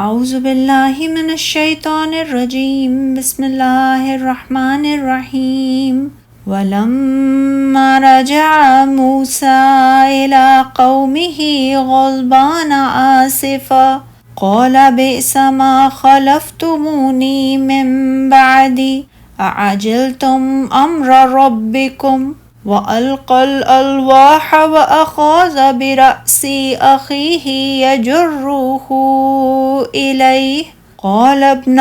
اعوذ باللہ من الشیطان الرجیم بسم اللہ الرحمن الرحیم ولما رجع موسیٰ إلى قومه غضبان آسفا قال بئس ما خلفتموني من بعدي أعجلتم أمر ربكم وألقى الألواح وأخذ برأس أخيه يجره إليه قال ابن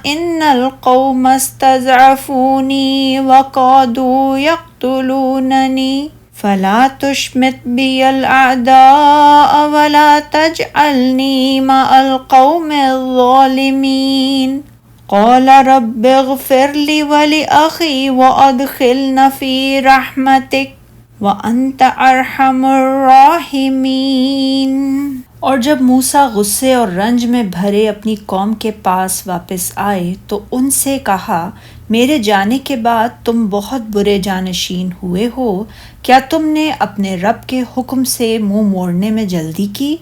إن القوم استضعفوني وكادوا يقتلونني فلا تشمت بي الأعداء ولا تجعلني مع القوم الظالمين قال رب اغفر لي ولأخي وأدخلنا في رحمتك وأنت أرحم الراحمين۔ اور جب موسیٰ غصے اور رنج میں بھرے اپنی قوم کے پاس واپس آئے تو ان سے کہا، میرے جانے کے بعد تم بہت برے جانشین ہوئے ہو، کیا تم نے اپنے رب کے حکم سے منہ موڑنے میں جلدی کی؟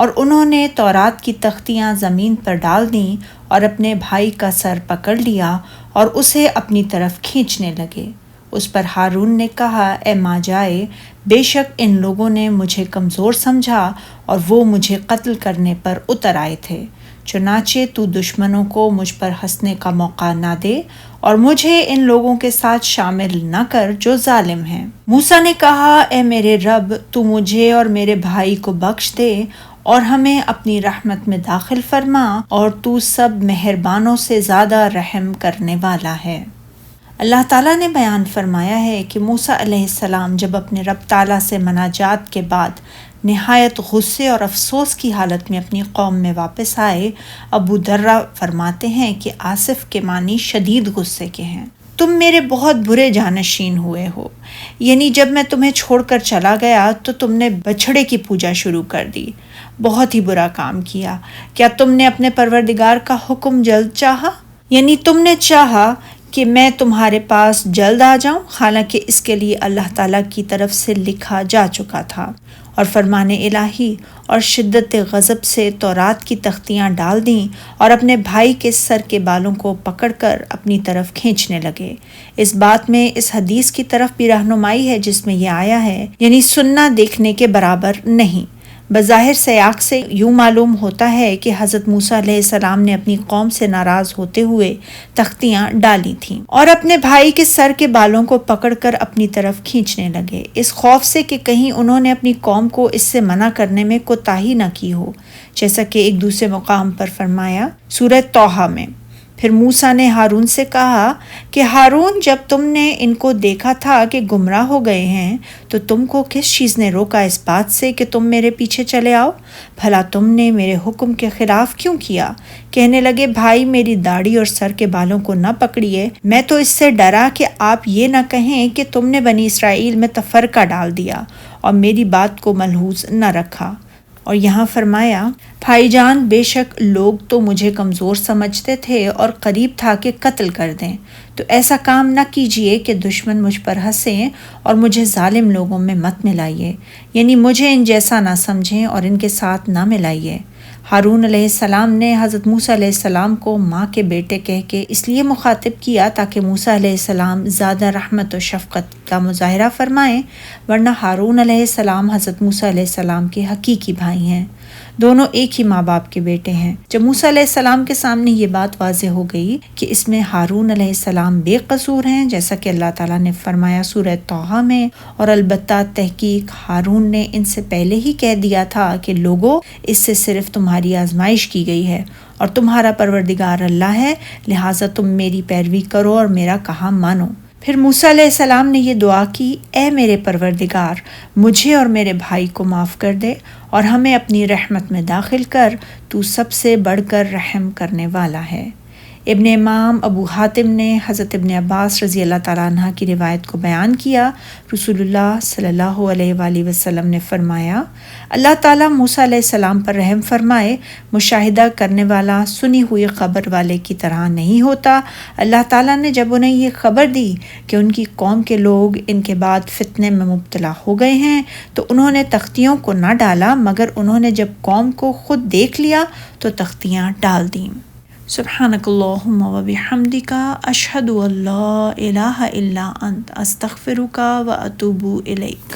اور انہوں نے تورات کی تختیاں زمین پر ڈال دیں اور اپنے بھائی کا سر پکڑ لیا اور اسے اپنی طرف کھینچنے لگے۔ اس پر ہارون نے کہا، اے ماں جائے، بے شک ان لوگوں نے مجھے کمزور سمجھا اور وہ مجھے قتل کرنے پر اتر آئے تھے، چنانچہ تو دشمنوں کو مجھ پر ہنسنے کا موقع نہ دے اور مجھے ان لوگوں کے ساتھ شامل نہ کر جو ظالم ہیں۔ موسیٰ نے کہا، اے میرے رب، تو مجھے اور میرے بھائی کو بخش دے اور ہمیں اپنی رحمت میں داخل فرما، اور تو سب مہربانوں سے زیادہ رحم کرنے والا ہے۔ اللہ تعالیٰ نے بیان فرمایا ہے کہ موسیٰ علیہ السلام جب اپنے رب تعالیٰ سے مناجات کے بعد نہایت غصے اور افسوس کی حالت میں اپنی قوم میں واپس آئے، ابو درہ فرماتے ہیں کہ آصف کے معنی شدید غصے کے ہیں۔ تم میرے بہت برے جانشین ہوئے ہو، یعنی جب میں تمہیں چھوڑ کر چلا گیا تو تم نے بچھڑے کی پوجا شروع کر دی، بہت ہی برا کام کیا۔ کیا تم نے اپنے پروردگار کا حکم جلد چاہا؟ یعنی تم نے چاہا کہ میں تمہارے پاس جلد آ جاؤں، حالانکہ اس کے لیے اللہ تعالیٰ کی طرف سے لکھا جا چکا تھا، اور فرمان الہی اور شدت غضب سے تورات کی تختیاں ڈال دیں اور اپنے بھائی کے سر کے بالوں کو پکڑ کر اپنی طرف کھینچنے لگے۔ اس بات میں اس حدیث کی طرف بھی رہنمائی ہے جس میں یہ آیا ہے، یعنی سننا دیکھنے کے برابر نہیں۔ بظاہر سیاق سے یوں معلوم ہوتا ہے کہ حضرت موسیٰ علیہ السلام نے اپنی قوم سے ناراض ہوتے ہوئے تختیاں ڈالی تھیں اور اپنے بھائی کے سر کے بالوں کو پکڑ کر اپنی طرف کھینچنے لگے، اس خوف سے کہ کہیں انہوں نے اپنی قوم کو اس سے منع کرنے میں کوتاہی نہ کی ہو، جیسا کہ ایک دوسرے مقام پر فرمایا سورہ طٰہٰ میں۔ پھر موسیٰ نے ہارون سے کہا کہ ہارون، جب تم نے ان کو دیکھا تھا کہ گمراہ ہو گئے ہیں تو تم کو کس چیز نے روکا اس بات سے کہ تم میرے پیچھے چلے آؤ؟ بھلا تم نے میرے حکم کے خلاف کیوں کیا؟ کہنے لگے، بھائی میری داڑھی اور سر کے بالوں کو نہ پکڑیے، میں تو اس سے ڈرا کہ آپ یہ نہ کہیں کہ تم نے بنی اسرائیل میں تفرقہ ڈال دیا اور میری بات کو ملحوظ نہ رکھا۔ اور یہاں فرمایا، بھائی جان، بے شک لوگ تو مجھے کمزور سمجھتے تھے اور قریب تھا کہ قتل کر دیں، تو ایسا کام نہ کیجیے کہ دشمن مجھ پر ہنسیں اور مجھے ظالم لوگوں میں مت ملائیے، یعنی مجھے ان جیسا نہ سمجھیں اور ان کے ساتھ نہ ملائیے۔ ہارون علیہ السلام نے حضرت موسیٰ علیہ السلام کو ماں کے بیٹے کہہ کے اس لیے مخاطب کیا تاکہ موسیٰ علیہ السلام زیادہ رحمت و شفقت کا مظاہرہ فرمائیں، ورنہ ہارون علیہ السلام حضرت موسیٰ علیہ السلام کے حقیقی بھائی ہیں، دونوں ایک ہی ماں باپ کے بیٹے ہیں۔ جب موسیٰ علیہ السلام کے سامنے یہ بات واضح ہو گئی کہ اس میں ہارون علیہ السلام بے قصور ہیں، جیسا کہ اللہ تعالیٰ نے فرمایا سورہ طٰہٰ میں، اور البتہ تحقیق ہارون نے ان سے پہلے ہی کہہ دیا تھا کہ لوگو، اس سے صرف تمہاری آزمائش کی گئی ہے اور تمہارا پروردگار اللہ ہے، لہٰذا تم میری پیروی کرو اور میرا کہا مانو۔ پھر موسیٰ علیہ السلام نے یہ دعا کی، اے میرے پروردگار، مجھے اور میرے بھائی کو معاف کر دے اور ہمیں اپنی رحمت میں داخل کر، تو سب سے بڑھ کر رحم کرنے والا ہے۔ ابن امام ابو حاتم نے حضرت ابن عباس رضی اللہ تعالیٰ عنہ کی روایت کو بیان کیا۔ رسول اللہ صلی اللہ علیہ وآلہ وسلم نے فرمایا، اللہ تعالیٰ موسیٰ علیہ السلام پر رحم فرمائے، مشاہدہ کرنے والا سنی ہوئی خبر والے کی طرح نہیں ہوتا۔ اللہ تعالیٰ نے جب انہیں یہ خبر دی کہ ان کی قوم کے لوگ ان کے بعد فتنے میں مبتلا ہو گئے ہیں تو انہوں نے تختیوں کو نہ ڈالا، مگر انہوں نے جب قوم کو خود دیکھ لیا تو تختیاں ڈال دیں۔ سبحانک اللہم و بحمدک، اشہد ان لا الہ الا انت، استغفرک و اتوب الیک۔